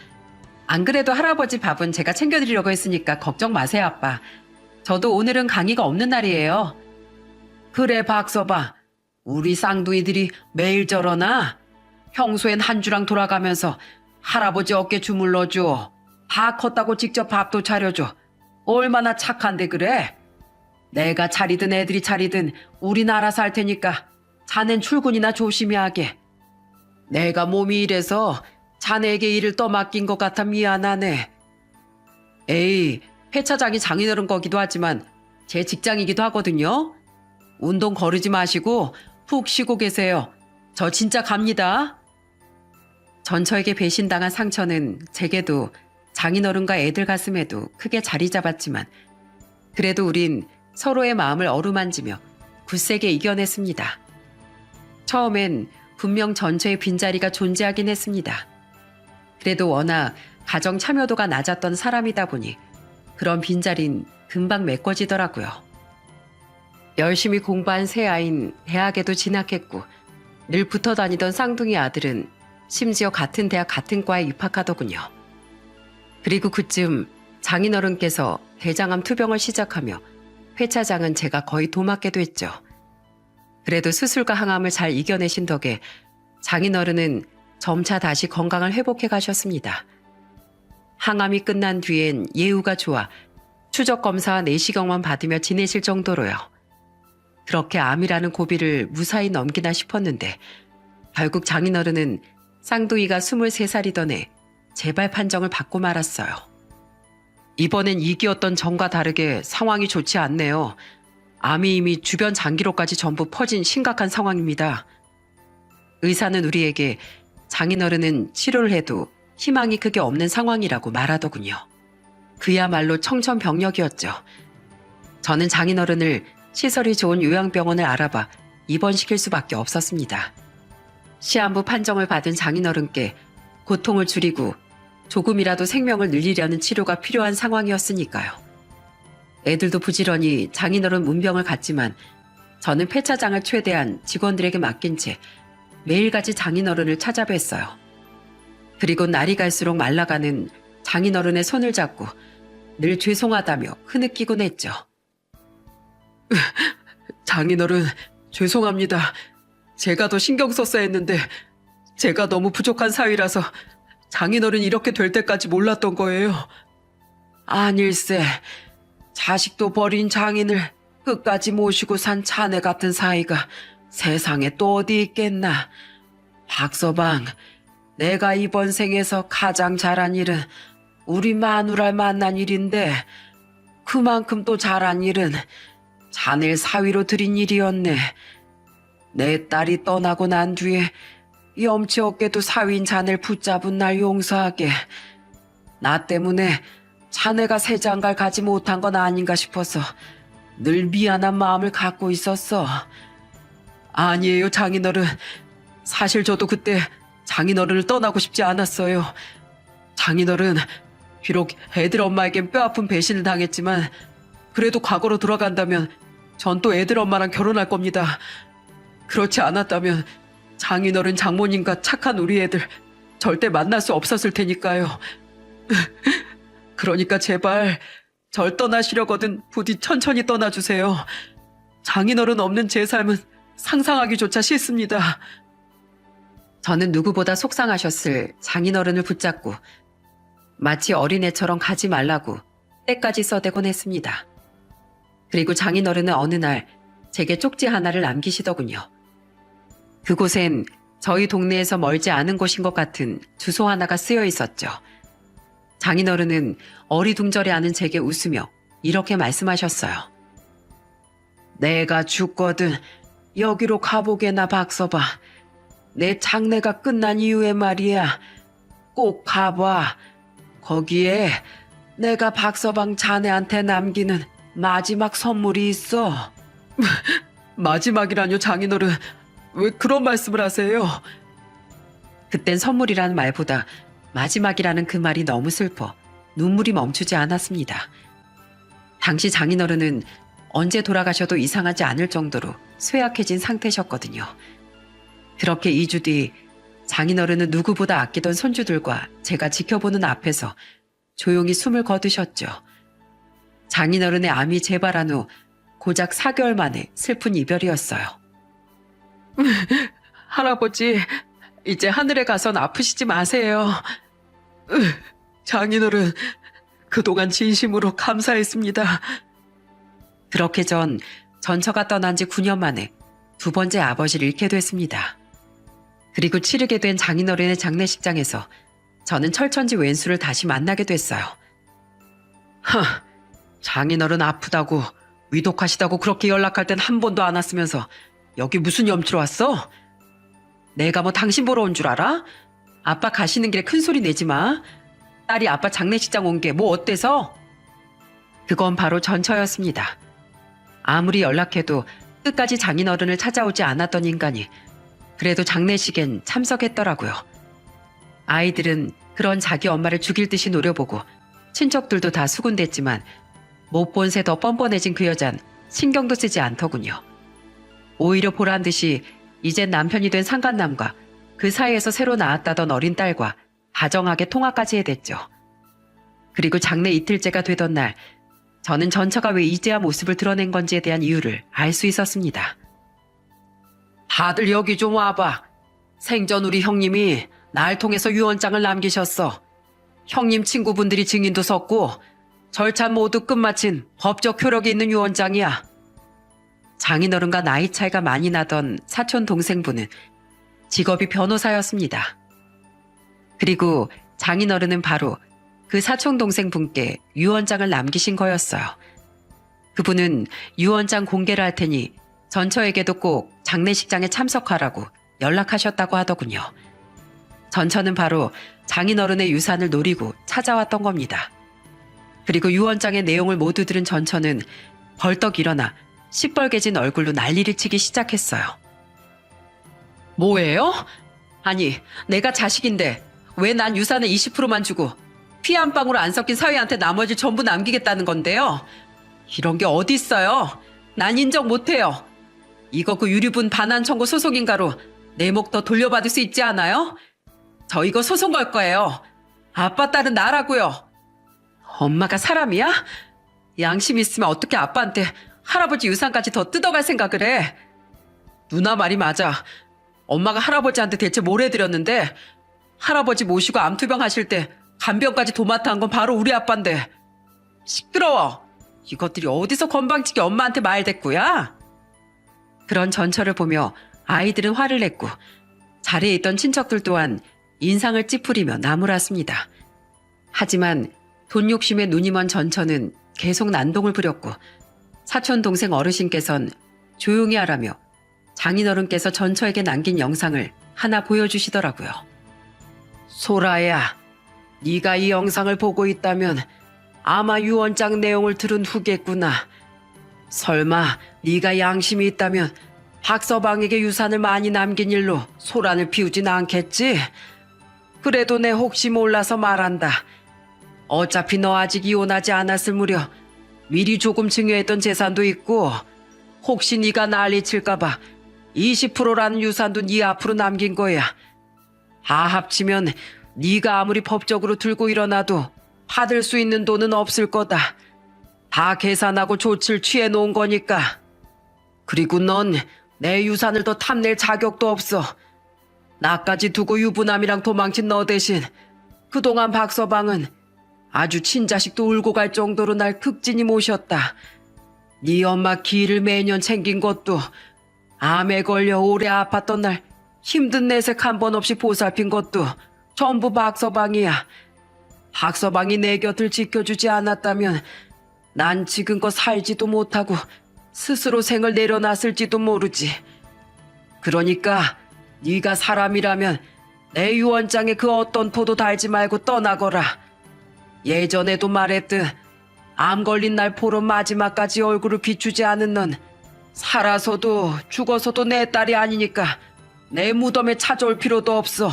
안 그래도 할아버지 밥은 제가 챙겨드리려고 했으니까 걱정 마세요, 아빠. 저도 오늘은 강의가 없는 날이에요. 그래, 박서방. 우리 쌍둥이들이 매일 저러나? 평소엔 한주랑 돌아가면서 할아버지 어깨 주물러줘. 다 컸다고 직접 밥도 차려줘. 얼마나 착한데 그래? 내가 차리든 애들이 차리든 우린 알아서 할 테니까 자넨 출근이나 조심히 하게. 내가 몸이 이래서 자네에게 일을 떠맡긴 것 같아 미안하네. 에이, 폐차장이 장인어른 거기도 하지만 제 직장이기도 하거든요. 운동 거르지 마시고 푹 쉬고 계세요. 저 진짜 갑니다. 전처에게 배신당한 상처는 제게도 장인어른과 애들 가슴에도 크게 자리 잡았지만 그래도 우린 서로의 마음을 어루만지며 굳세게 이겨냈습니다. 처음엔 분명 전처의 빈자리가 존재하긴 했습니다. 그래도 워낙 가정 참여도가 낮았던 사람이다 보니 그런 빈자리는 금방 메꿔지더라고요. 열심히 공부한 새 아이는 대학에도 진학했고 늘 붙어 다니던 쌍둥이 아들은 심지어 같은 대학 같은 과에 입학하더군요. 그리고 그쯤 장인어른께서 대장암 투병을 시작하며 회차장은 제가 거의 도맡게 됐죠. 그래도 수술과 항암을 잘 이겨내신 덕에 장인어른은 점차 다시 건강을 회복해 가셨습니다. 항암이 끝난 뒤엔 예후가 좋아 추적 검사와 내시경만 받으며 지내실 정도로요. 그렇게 암이라는 고비를 무사히 넘기나 싶었는데 결국 장인어른은 쌍둥이가 23살이던 해 재발 판정을 받고 말았어요. 이번엔 이기였던 전과 다르게 상황이 좋지 않네요. 암이 이미 주변 장기로까지 전부 퍼진 심각한 상황입니다. 의사는 우리에게 장인어른은 치료를 해도 희망이 크게 없는 상황이라고 말하더군요. 그야말로 청천벽력이었죠. 저는 장인어른을 시설이 좋은 요양병원을 알아봐 입원시킬 수밖에 없었습니다. 시한부 판정을 받은 장인어른께 고통을 줄이고 조금이라도 생명을 늘리려는 치료가 필요한 상황이었으니까요. 애들도 부지런히 장인어른 문병을 갔지만 저는 폐차장을 최대한 직원들에게 맡긴 채 매일같이 장인어른을 찾아뵀어요. 그리고 날이 갈수록 말라가는 장인어른의 손을 잡고 늘 죄송하다며 흐느끼곤 했죠. 장인어른, 죄송합니다. 제가 더 신경 썼어야 했는데 제가 너무 부족한 사위라서 장인어른이 이렇게 될 때까지 몰랐던 거예요. 아닐세, 자식도 버린 장인을 끝까지 모시고 산 자네 같은 사이가 세상에 또 어디 있겠나. 박서방, 내가 이번 생에서 가장 잘한 일은 우리 마누라를 만난 일인데 그만큼 또 잘한 일은 자네를 사위로 들인 일이었네. 내 딸이 떠나고 난 뒤에 염치 없게도 사위인 자네를 붙잡은 날 용서하게. 나 때문에 자네가 새 장가를 가지 못한 건 아닌가 싶어서 늘 미안한 마음을 갖고 있었어. 아니에요, 장인어른. 사실 저도 그때 장인어른을 떠나고 싶지 않았어요. 장인어른, 비록 애들 엄마에겐 뼈아픈 배신을 당했지만 그래도 과거로 돌아간다면 전 또 애들 엄마랑 결혼할 겁니다. 그렇지 않았다면 장인어른 장모님과 착한 우리 애들 절대 만날 수 없었을 테니까요. 그러니까 제발 절 떠나시려거든 부디 천천히 떠나주세요. 장인어른 없는 제 삶은 상상하기조차 싫습니다. 저는 누구보다 속상하셨을 장인어른을 붙잡고 마치 어린애처럼 가지 말라고 때까지 써대곤 했습니다. 그리고 장인어른은 어느 날 제게 쪽지 하나를 남기시더군요. 그곳엔 저희 동네에서 멀지 않은 곳인 것 같은 주소 하나가 쓰여 있었죠. 장인어른은 어리둥절해하는 제게 웃으며 이렇게 말씀하셨어요. 내가 죽거든 여기로 가보게나 박서봐. 내 장례가 끝난 이후에 말이야. 꼭 가봐. 거기에 내가 박서방 자네한테 남기는 마지막 선물이 있어. 마지막이라뇨, 장인어른. 왜 그런 말씀을 하세요? 그땐 선물이라는 말보다 마지막이라는 그 말이 너무 슬퍼 눈물이 멈추지 않았습니다. 당시 장인어른은 언제 돌아가셔도 이상하지 않을 정도로 쇠약해진 상태셨거든요. 그렇게 2주 뒤 장인어른은 누구보다 아끼던 손주들과 제가 지켜보는 앞에서 조용히 숨을 거두셨죠. 장인어른의 암이 재발한 후 고작 4개월 만에 슬픈 이별이었어요. 할아버지, 이제 하늘에 가선 아프시지 마세요. 장인어른, 그동안 진심으로 감사했습니다. 그렇게 전처가 떠난 지 9년 만에 두 번째 아버지를 잃게 됐습니다. 그리고 치르게 된 장인어른의 장례식장에서 저는 철천지 왼수를 다시 만나게 됐어요. 장인어른 아프다고 위독하시다고 그렇게 연락할 땐 한 번도 안 왔으면서 여기 무슨 염치로 왔어? 내가 뭐 당신 보러 온 줄 알아? 아빠 가시는 길에 큰 소리 내지 마. 딸이 아빠 장례식장 온 게 뭐 어때서? 그건 바로 전처였습니다. 아무리 연락해도 끝까지 장인어른을 찾아오지 않았던 인간이 그래도 장례식엔 참석했더라고요. 아이들은 그런 자기 엄마를 죽일 듯이 노려보고 친척들도 다 수군댔지만 못 본 새 더 뻔뻔해진 그 여잔 신경도 쓰지 않더군요. 오히려 보란 듯이 이젠 남편이 된 상간남과 그 사이에서 새로 낳았다던 어린 딸과 다정하게 통화까지 해댔죠. 그리고 장례 이틀째가 되던 날 저는 전처가 왜 이제야 모습을 드러낸 건지에 대한 이유를 알 수 있었습니다. 다들 여기 좀 와봐. 생전 우리 형님이 날 통해서 유언장을 남기셨어. 형님 친구분들이 증인도 섰고 절차 모두 끝마친 법적 효력이 있는 유언장이야. 장인어른과 나이 차이가 많이 나던 사촌 동생분은 직업이 변호사였습니다. 그리고 장인어른은 바로 그 사촌 동생분께 유언장을 남기신 거였어요. 그분은 유언장 공개를 할 테니 전처에게도 꼭 장례식장에 참석하라고 연락하셨다고 하더군요. 전처는 바로 장인어른의 유산을 노리고 찾아왔던 겁니다. 그리고 유언장의 내용을 모두 들은 전처는 벌떡 일어나 시뻘개진 얼굴로 난리를 치기 시작했어요. 뭐예요? 아니, 내가 자식인데 왜 난 유산을 20%만 주고 피 한 방울 안 섞인 사위한테 나머지 전부 남기겠다는 건데요? 이런 게 어디 있어요? 난 인정 못해요. 이거 그 유류분 반환 청구 소송인가로 내 목 더 돌려받을 수 있지 않아요? 저 이거 소송 걸 거예요. 아빠 딸은 나라고요. 엄마가 사람이야? 양심 있으면 어떻게 아빠한테 할아버지 유산까지 더 뜯어갈 생각을 해? 누나 말이 맞아. 엄마가 할아버지한테 대체 뭘 해드렸는데 할아버지 모시고 암투병 하실 때 간병까지 도맡아 한 건 바로 우리 아빠인데. 시끄러워. 이것들이 어디서 건방지게 엄마한테 말대꾸야? 그런 전철을 보며 아이들은 화를 냈고 자리에 있던 친척들 또한 인상을 찌푸리며 나무랐습니다. 하지만 돈 욕심에 눈이 먼 전처는 계속 난동을 부렸고 사촌 동생 어르신께선 조용히 하라며 장인어른께서 전처에게 남긴 영상을 하나 보여주시더라고요. 소라야, 네가 이 영상을 보고 있다면 아마 유언장 내용을 들은 후겠구나. 설마 네가 양심이 있다면 박서방에게 유산을 많이 남긴 일로 소란을 피우진 않겠지? 그래도 내 혹시 몰라서 말한다. 어차피 너 아직 이혼하지 않았을 무렵 미리 조금 증여했던 재산도 있고 혹시 네가 난리칠까봐 20%라는 유산도 네 앞으로 남긴 거야. 다 합치면 네가 아무리 법적으로 들고 일어나도 받을 수 있는 돈은 없을 거다. 다 계산하고 조치를 취해 놓은 거니까. 그리고 넌 내 유산을 더 탐낼 자격도 없어. 나까지 두고 유부남이랑 도망친 너 대신 그동안 박서방은 아주 친자식도 울고 갈 정도로 날 극진히 모셨다. 네 엄마 기를 매년 챙긴 것도 암에 걸려 오래 아팠던 날 힘든 내색 한 번 없이 보살핀 것도 전부 박서방이야. 박서방이 내 곁을 지켜주지 않았다면 난 지금껏 살지도 못하고 스스로 생을 내려놨을지도 모르지. 그러니까 네가 사람이라면 내 유언장에 그 어떤 포도 달지 말고 떠나거라. 예전에도 말했듯 암 걸린 날 포로 마지막까지 얼굴을 비추지 않은 넌 살아서도 죽어서도 내 딸이 아니니까 내 무덤에 찾아올 필요도 없어.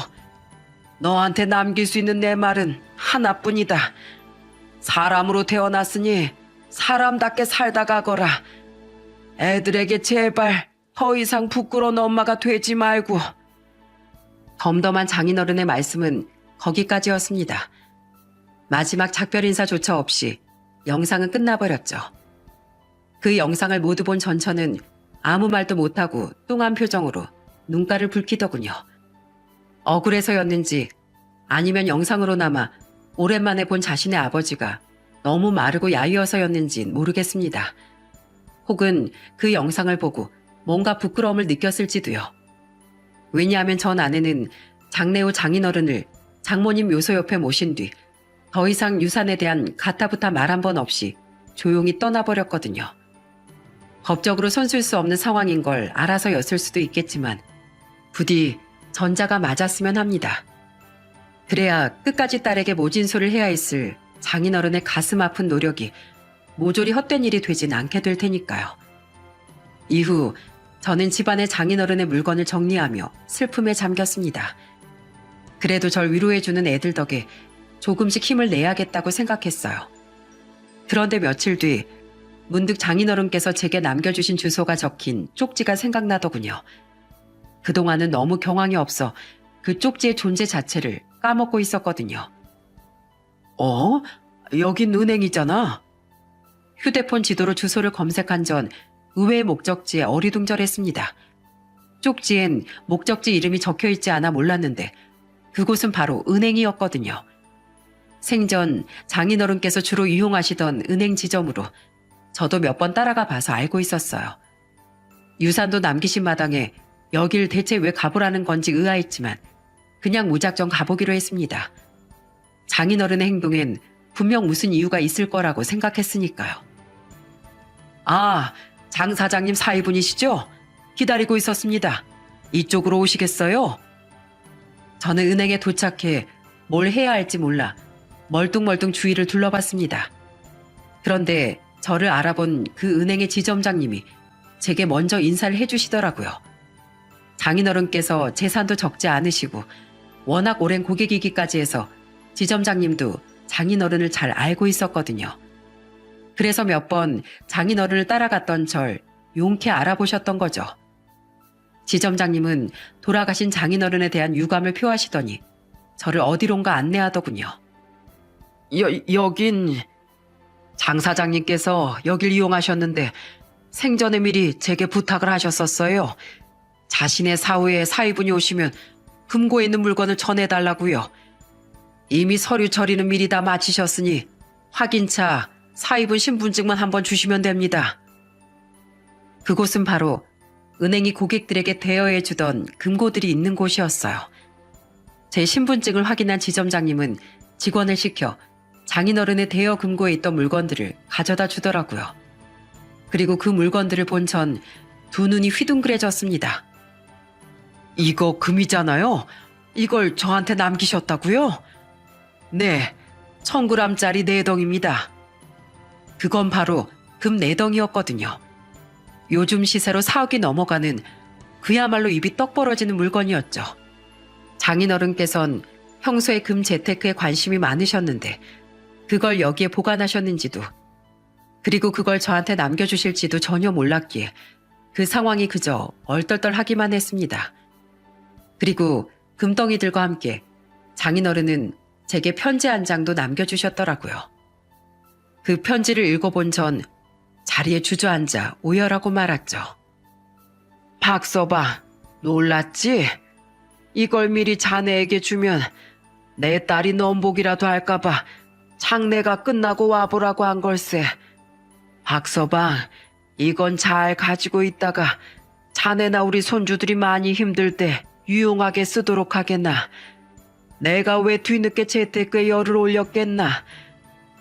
너한테 남길 수 있는 내 말은 하나뿐이다. 사람으로 태어났으니 사람답게 살다 가거라. 애들에게 제발 더 이상 부끄러운 엄마가 되지 말고. 덤덤한 장인어른의 말씀은 거기까지였습니다. 마지막 작별 인사조차 없이 영상은 끝나버렸죠. 그 영상을 모두 본 전처는 아무 말도 못하고 뚱한 표정으로 눈가를 붉히더군요. 억울해서였는지 아니면 영상으로나마 오랜만에 본 자신의 아버지가 너무 마르고 야위어서였는진 모르겠습니다. 혹은 그 영상을 보고 뭔가 부끄러움을 느꼈을지도요. 왜냐하면 전 아내는 장례 후 장인어른을 장모님 묘소 옆에 모신 뒤 더 이상 유산에 대한 가타부타 말 한 번 없이 조용히 떠나버렸거든요. 법적으로 손쓸 수 없는 상황인 걸 알아서였을 수도 있겠지만 부디 전자가 맞았으면 합니다. 그래야 끝까지 딸에게 모진소를 해야 했을 장인어른의 가슴 아픈 노력이 모조리 헛된 일이 되진 않게 될 테니까요. 이후 저는 집안의 장인어른의 물건을 정리하며 슬픔에 잠겼습니다. 그래도 절 위로해주는 애들 덕에 조금씩 힘을 내야겠다고 생각했어요. 그런데 며칠 뒤 문득 장인어른께서 제게 남겨주신 주소가 적힌 쪽지가 생각나더군요. 그동안은 너무 경황이 없어 그 쪽지의 존재 자체를 까먹고 있었거든요. 여긴 은행이잖아. 휴대폰 지도로 주소를 검색한 전 의외의 목적지에 어리둥절했습니다. 쪽지엔 목적지 이름이 적혀있지 않아 몰랐는데 그곳은 바로 은행이었거든요. 생전 장인어른께서 주로 이용하시던 은행 지점으로 저도 몇 번 따라가 봐서 알고 있었어요. 유산도 남기신 마당에 여길 대체 왜 가보라는 건지 의아했지만 그냥 무작정 가보기로 했습니다. 장인어른의 행동엔 분명 무슨 이유가 있을 거라고 생각했으니까요. 아, 장 사장님 사위분이시죠? 기다리고 있었습니다. 이쪽으로 오시겠어요? 저는 은행에 도착해 뭘 해야 할지 몰라 멀뚱멀뚱 주위를 둘러봤습니다. 그런데 저를 알아본 그 은행의 지점장님이 제게 먼저 인사를 해주시더라고요. 장인어른께서 재산도 적지 않으시고 워낙 오랜 고객이기까지 해서 지점장님도 장인어른을 잘 알고 있었거든요. 그래서 몇 번 장인어른을 따라갔던 절 용케 알아보셨던 거죠. 지점장님은 돌아가신 장인어른에 대한 유감을 표하시더니 저를 어디론가 안내하더군요. 여긴 장 사장님께서 여길 이용하셨는데 생전에 미리 제게 부탁을 하셨었어요. 자신의 사후에 사위분이 오시면 금고에 있는 물건을 전해달라고요. 이미 서류 처리는 미리 다 마치셨으니 확인차 사위분 신분증만 한번 주시면 됩니다. 그곳은 바로 은행이 고객들에게 대여해주던 금고들이 있는 곳이었어요. 제 신분증을 확인한 지점장님은 직원을 시켜 장인어른의 대여 금고에 있던 물건들을 가져다 주더라고요. 그리고 그 물건들을 본 전 두 눈이 휘둥그레졌습니다. 이거 금이잖아요? 이걸 저한테 남기셨다고요? 네, 1000g짜리 4덩입니다. 그건 바로 금 4덩이었거든요. 요즘 시세로 4억이 넘어가는 그야말로 입이 떡 벌어지는 물건이었죠. 장인어른께선 평소에 금 재테크에 관심이 많으셨는데 그걸 여기에 보관하셨는지도 그리고 그걸 저한테 남겨주실지도 전혀 몰랐기에 그 상황이 그저 얼떨떨하기만 했습니다. 그리고 금덩이들과 함께 장인어른은 제게 편지 한 장도 남겨주셨더라고요. 그 편지를 읽어본 전 자리에 주저앉아 오열하고 말았죠. 박서방, 놀랐지? 이걸 미리 자네에게 주면 내 딸이 넘복이라도 할까봐 장례가 끝나고 와보라고 한 걸세. 박서방, 이건 잘 가지고 있다가 자네나 우리 손주들이 많이 힘들 때 유용하게 쓰도록 하겠나. 내가 왜 뒤늦게 재테크에 열을 올렸겠나.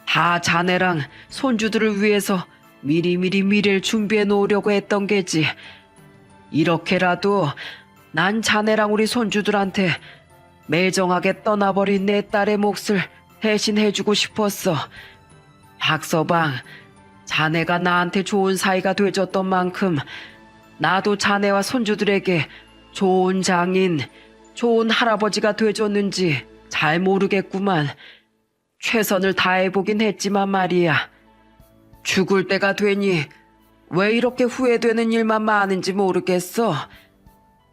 다 자네랑 손주들을 위해서 미리미리 미래를 준비해 놓으려고 했던 게지. 이렇게라도 난 자네랑 우리 손주들한테 매정하게 떠나버린 내 딸의 몫을 대신해주고 싶었어. 박서방, 자네가 나한테 좋은 사이가 돼줬던 만큼 나도 자네와 손주들에게 좋은 장인, 좋은 할아버지가 돼줬는지 잘 모르겠구만. 최선을 다해보긴 했지만 말이야. 죽을 때가 되니 왜 이렇게 후회되는 일만 많은지 모르겠어.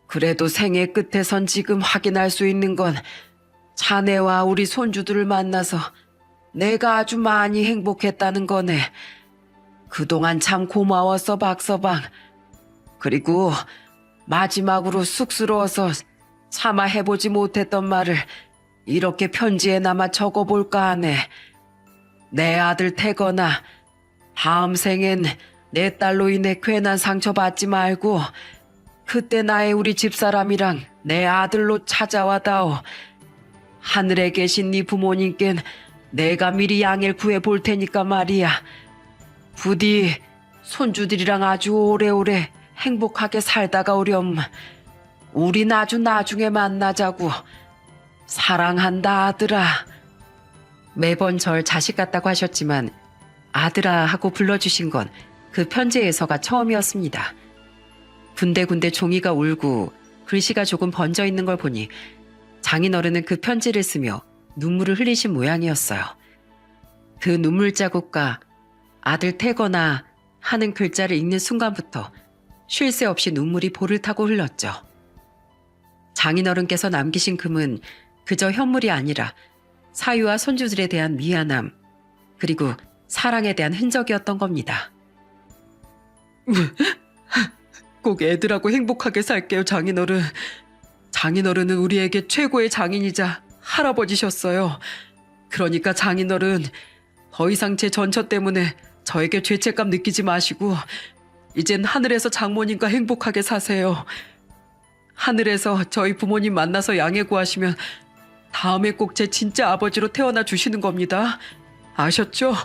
그래도 생애 끝에선 지금 확인할 수 있는 건 자네와 우리 손주들을 만나서 내가 아주 많이 행복했다는 거네. 그동안 참 고마웠어, 박서방. 그리고 마지막으로 쑥스러워서 차마 해보지 못했던 말을 이렇게 편지에 남아 적어볼까 하네. 내 아들 태거나 다음 생엔 내 딸로 인해 괜한 상처 받지 말고 그때 나의 우리 집사람이랑 내 아들로 찾아와다오. 하늘에 계신 네 부모님께는 내가 미리 양해를 구해볼 테니까 말이야. 부디 손주들이랑 아주 오래오래 행복하게 살다가 오렴. 우린 아주 나중에 만나자고. 사랑한다, 아들아. 매번 절 자식 같다고 하셨지만 아들아 하고 불러주신 건 그 편지에서가 처음이었습니다. 군데군데 종이가 울고 글씨가 조금 번져 있는 걸 보니 장인어른은 그 편지를 쓰며 눈물을 흘리신 모양이었어요. 그 눈물 자국과 아들 태거나 하는 글자를 읽는 순간부터 쉴 새 없이 눈물이 볼을 타고 흘렀죠. 장인어른께서 남기신 금은 그저 현물이 아니라 사위와 손주들에 대한 미안함, 그리고 사랑에 대한 흔적이었던 겁니다. 꼭 애들하고 행복하게 살게요, 장인어른. 장인어른은 우리에게 최고의 장인이자 할아버지셨어요. 그러니까 장인어른, 더 이상 제 전처 때문에 저에게 죄책감 느끼지 마시고 이젠 하늘에서 장모님과 행복하게 사세요. 하늘에서 저희 부모님 만나서 양해 구하시면 다음에 꼭 제 진짜 아버지로 태어나 주시는 겁니다. 아셨죠?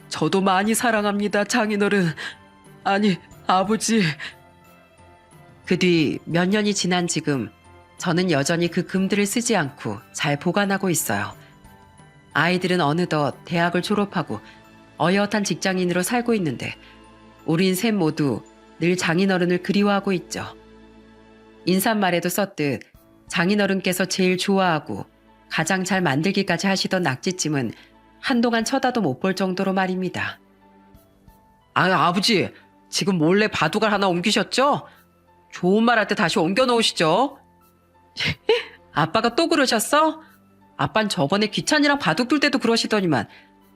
저도 많이 사랑합니다, 장인어른. 아니, 아버지. 그 뒤 몇 년이 지난 지금 저는 여전히 그 금들을 쓰지 않고 잘 보관하고 있어요. 아이들은 어느덧 대학을 졸업하고 어엿한 직장인으로 살고 있는데 우린 셋 모두 늘 장인어른을 그리워하고 있죠. 인사말에도 썼듯 장인어른께서 제일 좋아하고 가장 잘 만들기까지 하시던 낙지찜은 한동안 쳐다도 못 볼 정도로 말입니다. 아버지, 지금 몰래 바둑알 하나 옮기셨죠? 좋은 말 할 때 다시 옮겨 놓으시죠. 아빠가 또 그러셨어? 아빤 저번에 기찬이랑 바둑 둘 때도 그러시더니만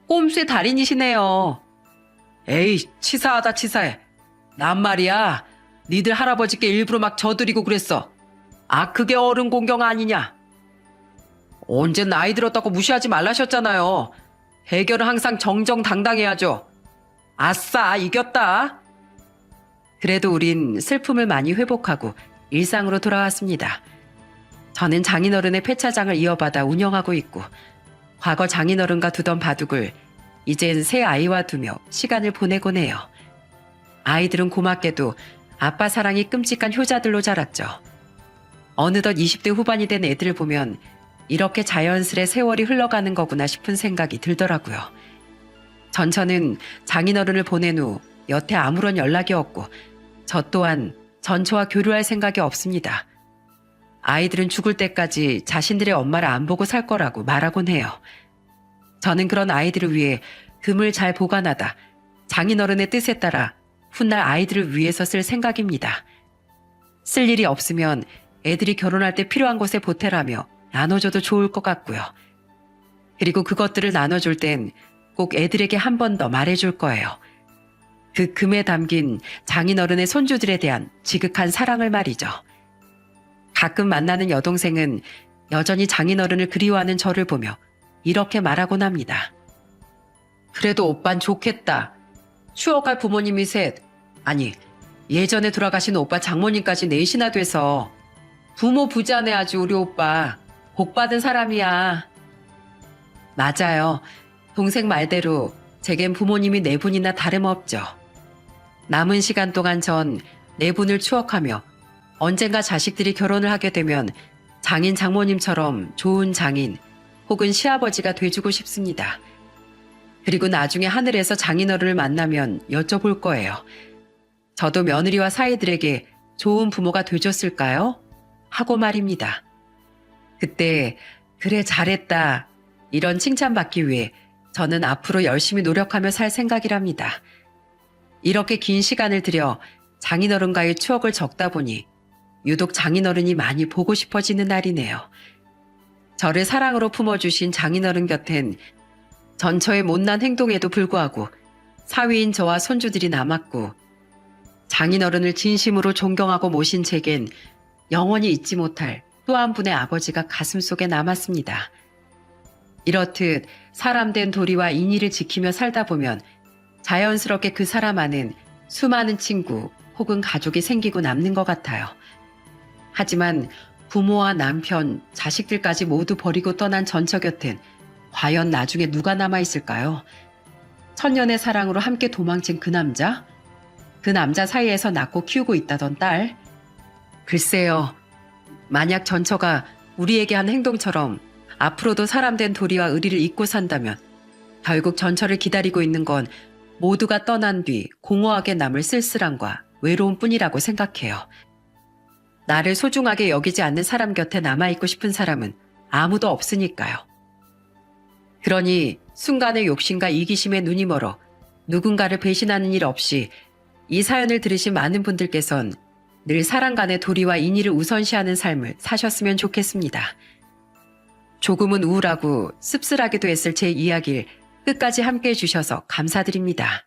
꼼수의 달인이시네요. 에이, 치사하다 치사해. 난 말이야, 니들 할아버지께 일부러 막 져드리고 그랬어. 그게 어른 공경 아니냐. 언제 나이 들었다고 무시하지 말라셨잖아요. 해결은 항상 정정당당해야죠. 아싸, 이겼다. 그래도 우린 슬픔을 많이 회복하고 일상으로 돌아왔습니다. 저는 장인어른의 폐차장을 이어받아 운영하고 있고 과거 장인어른과 두던 바둑을 이젠 새 아이와 두며 시간을 보내곤 해요. 아이들은 고맙게도 아빠 사랑이 끔찍한 효자들로 자랐죠. 어느덧 20대 후반이 된 애들을 보면 이렇게 자연스레 세월이 흘러가는 거구나 싶은 생각이 들더라고요. 전처는 장인어른을 보낸 후 여태 아무런 연락이 없고 저 또한 전처와 교류할 생각이 없습니다. 아이들은 죽을 때까지 자신들의 엄마를 안 보고 살 거라고 말하곤 해요. 저는 그런 아이들을 위해 금을 잘 보관하다 장인어른의 뜻에 따라 훗날 아이들을 위해서 쓸 생각입니다. 쓸 일이 없으면 애들이 결혼할 때 필요한 곳에 보태라며 나눠줘도 좋을 것 같고요. 그리고 그것들을 나눠줄 땐 꼭 애들에게 한 번 더 말해줄 거예요. 그 금에 담긴 장인어른의 손주들에 대한 지극한 사랑을 말이죠. 가끔 만나는 여동생은 여전히 장인어른을 그리워하는 저를 보며 이렇게 말하곤 합니다. 그래도 오빤 좋겠다. 추억할 부모님이 셋, 아니 예전에 돌아가신 오빠 장모님까지 넷이나 돼서 부모 부자네 아주 우리 오빠. 복받은 사람이야. 맞아요. 동생 말대로 제겐 부모님이 네 분이나 다름없죠. 남은 시간 동안 전 네 분을 추억하며 언젠가 자식들이 결혼을 하게 되면 장인 장모님처럼 좋은 장인 혹은 시아버지가 돼주고 싶습니다. 그리고 나중에 하늘에서 장인어른을 만나면 여쭤볼 거예요. 저도 며느리와 사위들에게 좋은 부모가 돼줬을까요? 하고 말입니다. 그때 그래 잘했다 이런 칭찬받기 위해 저는 앞으로 열심히 노력하며 살 생각이랍니다. 이렇게 긴 시간을 들여 장인어른과의 추억을 적다 보니 유독 장인어른이 많이 보고 싶어지는 날이네요. 저를 사랑으로 품어주신 장인어른 곁엔 전처의 못난 행동에도 불구하고 사위인 저와 손주들이 남았고 장인어른을 진심으로 존경하고 모신 제겐 영원히 잊지 못할 또 한 분의 아버지가 가슴속에 남았습니다. 이렇듯 사람된 도리와 인의를 지키며 살다 보면 자연스럽게 그 사람 안엔 수많은 친구 혹은 가족이 생기고 남는 것 같아요. 하지만 부모와 남편, 자식들까지 모두 버리고 떠난 전처 곁엔 과연 나중에 누가 남아있을까요? 천년의 사랑으로 함께 도망친 그 남자? 그 남자 사이에서 낳고 키우고 있다던 딸? 글쎄요. 만약 전처가 우리에게 한 행동처럼 앞으로도 사람된 도리와 의리를 잊고 산다면 결국 전처를 기다리고 있는 건 모두가 떠난 뒤 공허하게 남을 쓸쓸함과 외로움 뿐이라고 생각해요. 나를 소중하게 여기지 않는 사람 곁에 남아있고 싶은 사람은 아무도 없으니까요. 그러니 순간의 욕심과 이기심에 눈이 멀어 누군가를 배신하는 일 없이 이 사연을 들으신 많은 분들께선 늘 사람 간의 도리와 인의를 우선시하는 삶을 사셨으면 좋겠습니다. 조금은 우울하고 씁쓸하기도 했을 제 이야기를 끝까지 함께 해주셔서 감사드립니다.